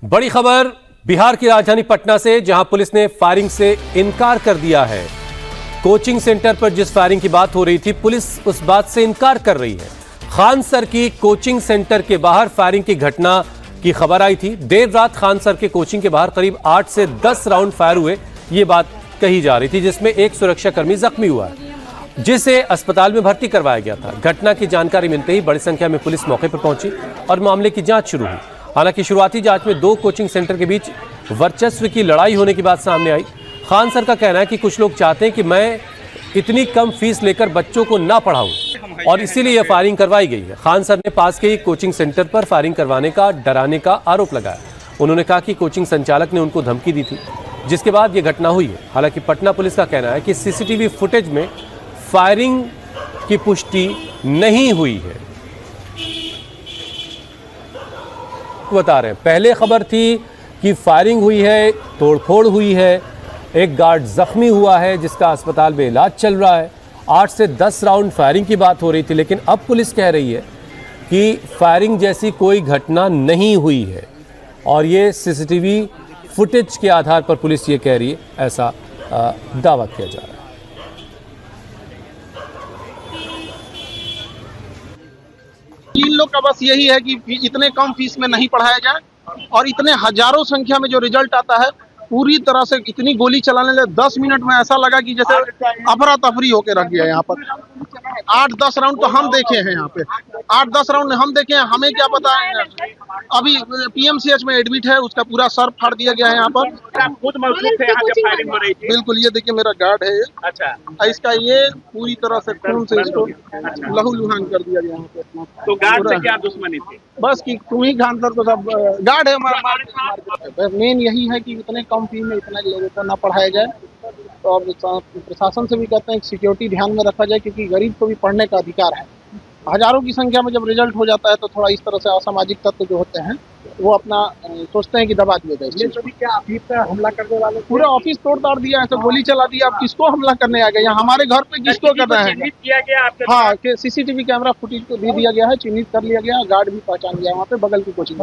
बड़ी खबर बिहार की राजधानी पटना से, जहां पुलिस ने फायरिंग से इनकार कर दिया है। कोचिंग सेंटर पर जिस फायरिंग की बात हो रही थी, पुलिस उस बात से इनकार कर रही है। खान सर की कोचिंग सेंटर के बाहर फायरिंग की घटना की खबर आई थी। देर रात खान सर के कोचिंग के बाहर करीब 8 से 10 राउंड फायर हुए, ये बात कही जा रही थी, जिसमें एक सुरक्षाकर्मी जख्मी हुआ है, जिसे अस्पताल में भर्ती करवाया गया था। घटना की जानकारी मिलते ही बड़ी संख्या में पुलिस मौके पर पहुंची और मामले की जांच शुरू हुई। हालांकि शुरुआती जांच में 2 कोचिंग सेंटर के बीच वर्चस्व की लड़ाई होने की बात सामने आई। खान सर का कहना है कि कुछ लोग चाहते हैं कि मैं इतनी कम फीस लेकर बच्चों को ना पढ़ाऊं और इसीलिए यह फायरिंग करवाई गई है। खान सर ने पास के ही कोचिंग सेंटर पर फायरिंग करवाने का, डराने का आरोप लगाया। उन्होंने कहा कि कोचिंग संचालक ने उनको धमकी दी थी, जिसके बाद यह घटना हुई है। हालांकि पटना पुलिस का कहना है कि सीसीटीवी फुटेज में फायरिंग की पुष्टि नहीं हुई है। बता रहे हैं, पहले खबर थी कि फायरिंग हुई है, तोड़फोड़ हुई है, एक गार्ड जख्मी हुआ है जिसका अस्पताल में इलाज चल रहा है। 8 से 10 राउंड फायरिंग की बात हो रही थी, लेकिन अब पुलिस कह रही है कि फायरिंग जैसी कोई घटना नहीं हुई है और ये सीसीटीवी फुटेज के आधार पर पुलिस ये कह रही है, ऐसा दावा किया जा रहा है। इन लोग का बस यही है कि इतने कम फीस में नहीं पढ़ाया जाए और इतने हजारों संख्या में जो रिजल्ट आता है, पूरी तरह से इतनी गोली चलाने लगे। 10 मिनट में ऐसा लगा कि जैसे अफरा तफरी होके रख गया। यहाँ पर 8-10 राउंड तो हम देखे हैं, यहाँ पे 8-10 राउंड हम देखे हैं। हमें क्या पता है, अभी पीएमसीएच में एडमिट है, उसका पूरा सर फाड़ दिया गया है यहाँ पर। खुद मौजूद थे यहाँ जब फायरिंग हो रही थी? बिल्कुल, ये देखिए मेरा गार्ड है। अच्छा, इसका ये पूरी तरह से खून से इसको लहूलुहान कर दिया गया यहाँ पे। तो गार्ड से क्या दुश्मनी थी? बस कि तुम ही खान सर तो सब गार्ड है हमारा। मेन यही है कि इतने कम फी में इतने लोगों को ना पढ़ाया जाए। तो अब प्रशासन से भी कहते हैं कि सिक्योरिटी ध्यान में रखा जाए, क्योंकि गरीब को भी पढ़ने का अधिकार है। हजारों की संख्या में जब रिजल्ट हो जाता है तो थोड़ा इस तरह से असामाजिक तत्व जो होते हैं वो अपना सोचते हैं कि दबा दिया जाए। ये सभी क्या ऑफिस पर हमला करने वाले? पूरा ऑफिस तोड़ ताड़ दिया है, तो गोली चला दिया। आप किसको हमला करने आ गए? यहाँ हमारे घर पे किसको कर रहे हैं? चिन्हित किया गया आपके? हाँ, सीसीटीवी कैमरा फुटेज को दे दिया गया है, चिन्हित कर लिया गया, गार्ड भी पहचान गया वहाँ पे बगल की कोचिंग।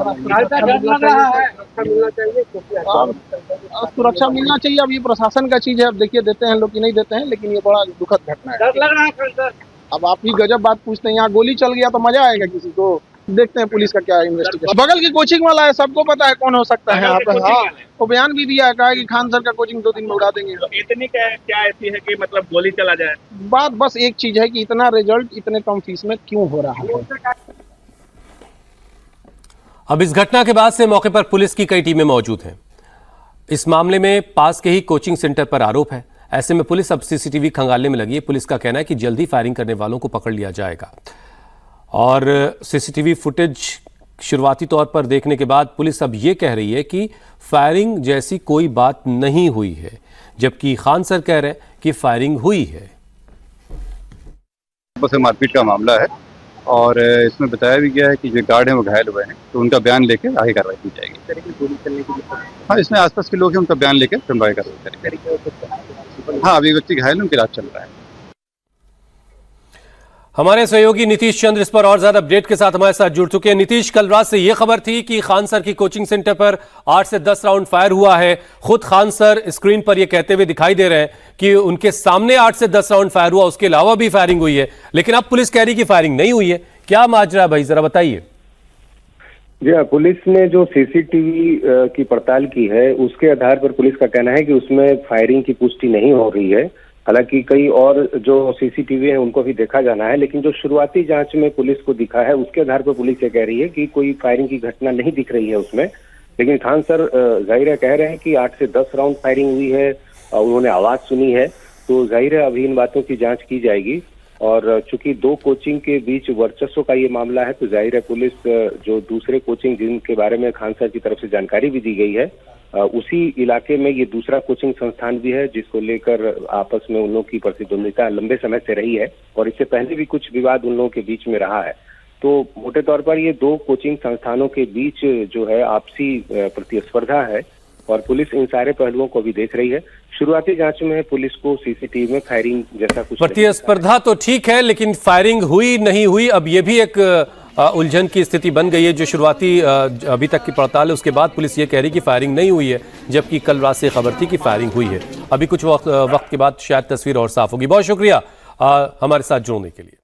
सुरक्षा मिलना चाहिए। अब ये प्रशासन का चीज है, अब देखिए देते हैं लोग कि नहीं देते हैं, लेकिन ये बड़ा दुखद घटना है। डर लग रहा है। अब आप ही गजब बात पूछते हैं। यहाँ गोली चल गया तो मजा आएगा किसी को? देखते हैं पुलिस का क्या इन्वेस्टिगेशन। बगल की कोचिंग वाला है, सबको पता है कौन हो सकता है यहाँ पे। हाँ, वो बयान भी दिया है, कहा कि खान सर का कोचिंग 2 दिन में उड़ा देंगे। तो इतनी क्या ऐसी है कि मतलब गोली चला जाए? बात बस एक चीज है कि इतना रिजल्ट इतने कम फीस में क्यों हो रहा है। अब इस घटना के बाद से मौके पर पुलिस की कई टीमें मौजूद हैं। इस मामले में पास के ही कोचिंग सेंटर पर आरोप है। ऐसे में पुलिस अब सीसीटीवी खंगालने में लगी है। पुलिस का कहना है कि जल्दी फायरिंग करने वालों को पकड़ लिया जाएगा और सीसीटीवी फुटेज शुरुआती तौर पर देखने के बाद पुलिस अब यह कह रही है कि फायरिंग जैसी कोई बात नहीं हुई है, जबकि खान सर कह रहे हैं कि फायरिंग हुई है। मारपीट का मामला है और इसमें बताया भी गया है कि जो गार्ड हैं वो घायल हुए हैं, तो उनका बयान लेकर आगे कार्रवाई की जाएगी। गोली चलने की? हाँ, इसमें आसपास के लोग हैं, उनका बयान लेकर फिर आगे कार्रवाई करेंगे। हाँ, अभी व्यक्ति घायल है, उनका इलाज चल रहा है। हमारे सहयोगी नीतीश चंद्र इस पर और ज्यादा अपडेट के साथ हमारे साथ जुड़ चुके हैं। नीतीश, कल रात से यह खबर थी कि खान सर की कोचिंग सेंटर पर 8 से 10 राउंड फायर हुआ है। खुद खान सर स्क्रीन पर यह कहते हुए दिखाई दे रहे हैं कि उनके सामने 8 से 10 राउंड फायर हुआ, उसके अलावा भी फायरिंग हुई है, लेकिन अब पुलिस कह रही कि फायरिंग नहीं हुई है। क्या माजरा है भाई, जरा बताइए। जी हाँ, पुलिस ने जो सीसीटीवी की पड़ताल की है उसके आधार पर पुलिस का कहना है कि उसमें फायरिंग की पुष्टि नहीं हो रही है। हालांकि कई और जो सीसीटीवी हैं उनको भी देखा जाना है, लेकिन जो शुरुआती जांच में पुलिस को दिखा है उसके आधार पर पुलिस ये कह रही है कि कोई फायरिंग की घटना नहीं दिख रही है उसमें। लेकिन खान सर जाहिर है कह रहे हैं कि 8 से 10 राउंड फायरिंग हुई है और उन्होंने आवाज सुनी है, तो जाहिर है अभी इन बातों की जांच की जाएगी। और चूंकि 2 कोचिंग के बीच वर्चस्व का ये मामला है, तो जाहिर है पुलिस जो दूसरे कोचिंग जिनके बारे में खान सर की तरफ से जानकारी भी दी गई है, उसी इलाके में ये दूसरा कोचिंग संस्थान भी है, जिसको लेकर आपस में उन लोगों की प्रतिद्वंदिता लंबे समय से रही है और इससे पहले भी कुछ विवाद उन लोगों के बीच में रहा है। तो मोटे तौर पर ये 2 कोचिंग संस्थानों के बीच जो है आपसी प्रतिस्पर्धा है और पुलिस इन सारे पहलुओं को भी देख रही है। शुरुआती जांच में पुलिस को सीसीटीवी में फायरिंग जैसा कुछ प्रतिस्पर्धा तो ठीक है, लेकिन फायरिंग हुई नहीं हुई, अब ये भी एक उलझन की स्थिति बन गई है। जो शुरुआती अभी तक की पड़ताल है उसके बाद पुलिस ये कह रही कि फायरिंग नहीं हुई है, जबकि कल रात से खबर थी कि फायरिंग हुई है। अभी कुछ वक्त के बाद शायद तस्वीर और साफ होगी। बहुत शुक्रिया हमारे साथ जुड़ने के लिए।